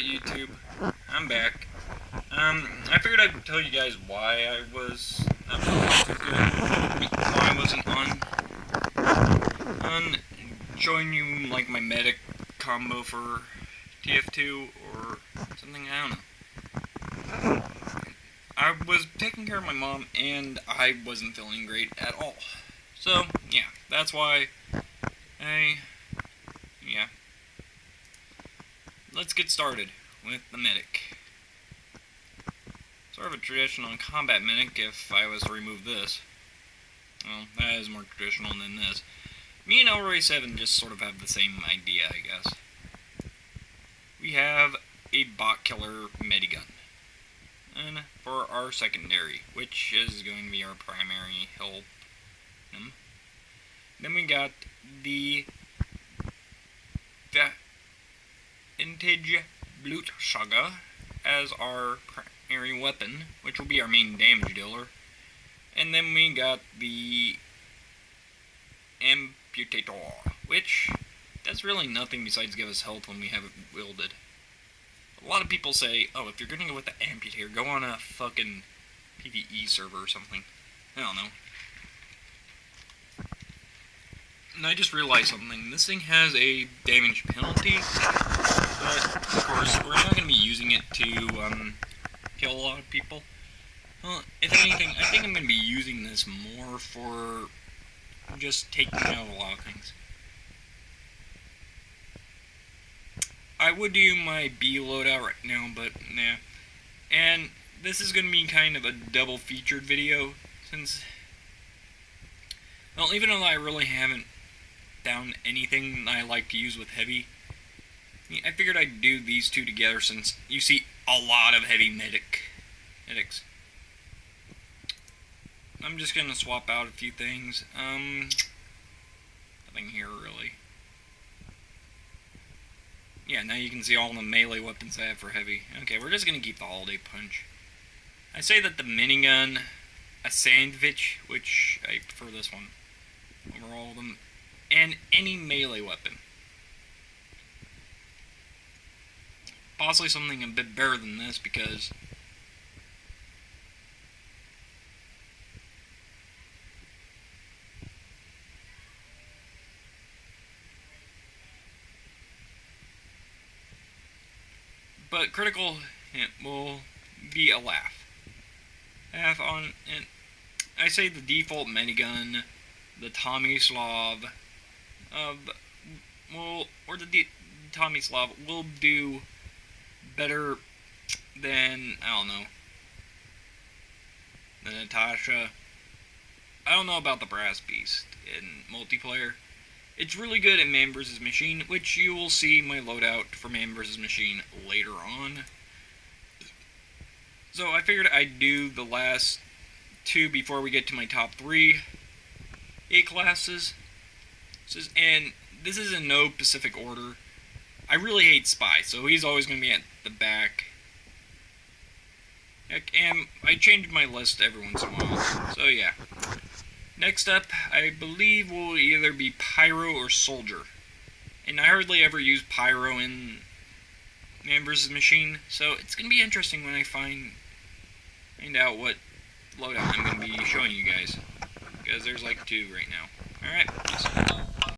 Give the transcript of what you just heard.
Alright, YouTube, I'm back. I figured I'd tell you guys why I was not feeling too good. Why I wasn't on showing you, like, my medic combo for tf2 or something, I don't know. I was taking care of my mom, and I wasn't feeling great at all. So, yeah, that's why yeah. Let's get started with the medic. Sort of a traditional combat medic if I was to remove this. Well, that is more traditional than this. Me and LRA7 just sort of have the same idea, I guess. We have a bot killer medigun. And for our secondary, which is going to be our primary help. Then we got the vintage Blutschläger as our primary weapon, which will be our main damage dealer. And then we got the amputator, which does really nothing besides give us health when we have it wielded. A lot of people say, oh, if you're gonna go with the amputator, go on a fucking PvE server or something. I don't know. And I just realized something. This thing has a damage penalty, but of course we're not going to be using it to kill a lot of people. Well, if anything, I think I'm going to be using this more for just taking out a lot of things. I would do my B loadout right now, but nah. And this is going to be kind of a double featured video, since, well, even though I really haven't found anything I like to use with heavy, I figured I'd do these two together since you see a lot of heavy medics. I'm just gonna swap out a few things. Nothing here really. Yeah, now you can see all the melee weapons I have for heavy. Okay, we're just gonna keep the holiday punch. I say that the minigun, a sandwich, which I prefer this one over all of them, and any melee weapon. Possibly something a bit better than this, because but critical hit will be a laugh. And I say the default minigun, the Tomislav, Tomislav will do better than, I don't know, the Natasha. I don't know about the Brass Beast in multiplayer. It's really good at Man vs. Machine, which you will see my loadout for Man vs. Machine later on. So I figured I'd do the last two before we get to my top 3 A classes. And this is in no specific order. I really hate Spy, so he's always going to be at the back. And I change my list every once in a while, so yeah. Next up, I believe will either be Pyro or Soldier. And I hardly ever use Pyro in Man vs. Machine, so it's going to be interesting when I find out what loadout I'm going to be showing you guys. Because there's like 2 right now. Alright, peace.